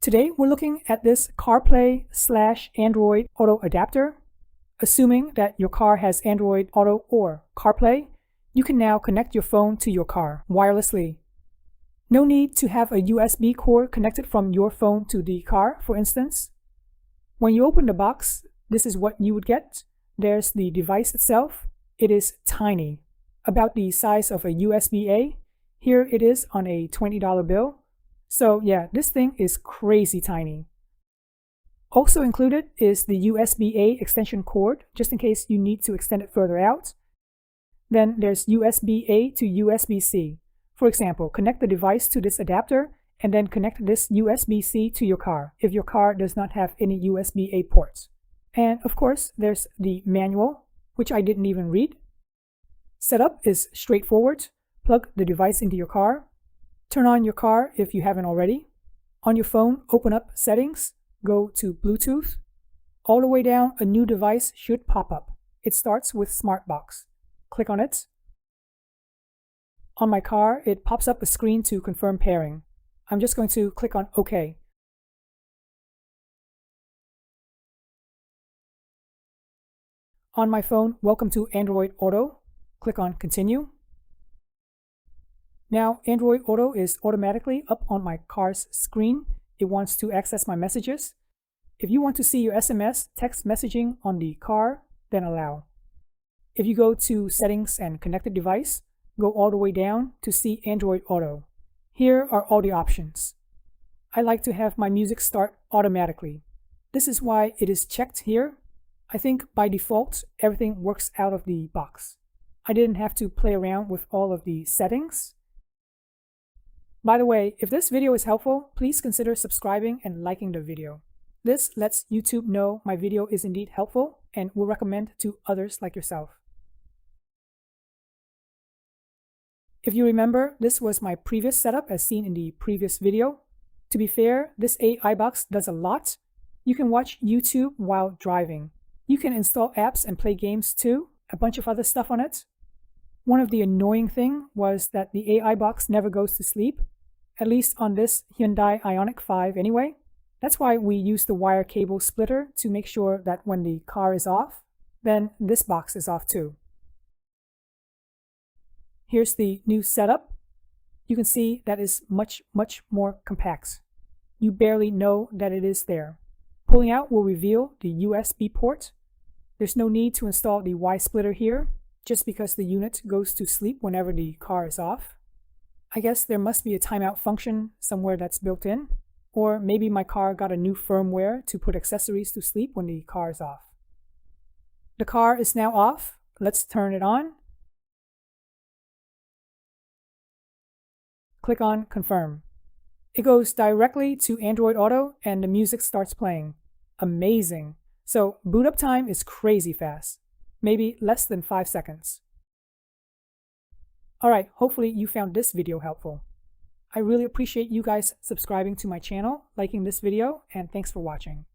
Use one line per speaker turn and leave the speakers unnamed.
Today we're looking at this CarPlay/Android Auto adapter. Assuming that your car has Android Auto or CarPlay, you can now connect your phone to your car wirelessly. No need to have a USB cord connected from your phone to the car, for instance. When you open the box, this is what you would get. There's the device itself. It is tiny, about the size of a USB-A. Here it is on a $20 bill. So yeah, this thing is crazy tiny. Also included is the USB-A extension cord, just in case you need to extend it further out. Then there's USB-A to USB-C. For example, connect the device to this adapter and then connect this USB-C to your car if your car does not have any USB-A ports. And of course, there's the manual, which I didn't even read. Setup is straightforward. Plug the device into your car. Turn on your car if you haven't already. On your phone, open up Settings, go to Bluetooth. All the way down, a new device should pop up. It starts with Smartbox. Click on it. On my car, it pops up a screen to confirm pairing. I'm just going to click on OK. On my phone, welcome to Android Auto. Click on Continue. Now, Android Auto is automatically up on my car's screen. It wants to access my messages. If you want to see your SMS text messaging on the car, then allow. If you go to Settings and Connected Device, go all the way down to see Android Auto. Here are all the options. I like to have my music start automatically. This is why it is checked here. I think by default, everything works out of the box. I didn't have to play around with all of the settings. By the way, if this video is helpful, please consider subscribing and liking the video. This lets YouTube know my video is indeed helpful and will recommend to others like yourself. If you remember, this was my previous setup as seen in the previous video. To be fair, this AI box does a lot. You can watch YouTube while driving. You can install apps and play games too, a bunch of other stuff on it. One of the annoying things was that the AI box never goes to sleep, at least on this Hyundai Ioniq 5 anyway. That's why we use the wire cable splitter to make sure that when the car is off, then this box is off too. Here's the new setup. You can see that is much more compact. You barely know that it is there. Pulling out will reveal the USB port. There's no need to install the Y splitter here, just because the unit goes to sleep whenever the car is off. I guess there must be a timeout function somewhere that's built in, or maybe my car got a new firmware to put accessories to sleep when the car is off. The car is now off. Let's turn it on. Click on Confirm. It goes directly to Android Auto and the music starts playing. Amazing. So boot up time is crazy fast. Maybe less than 5 seconds. Alright, hopefully you found this video helpful. I really appreciate you guys subscribing to my channel, liking this video, and thanks for watching.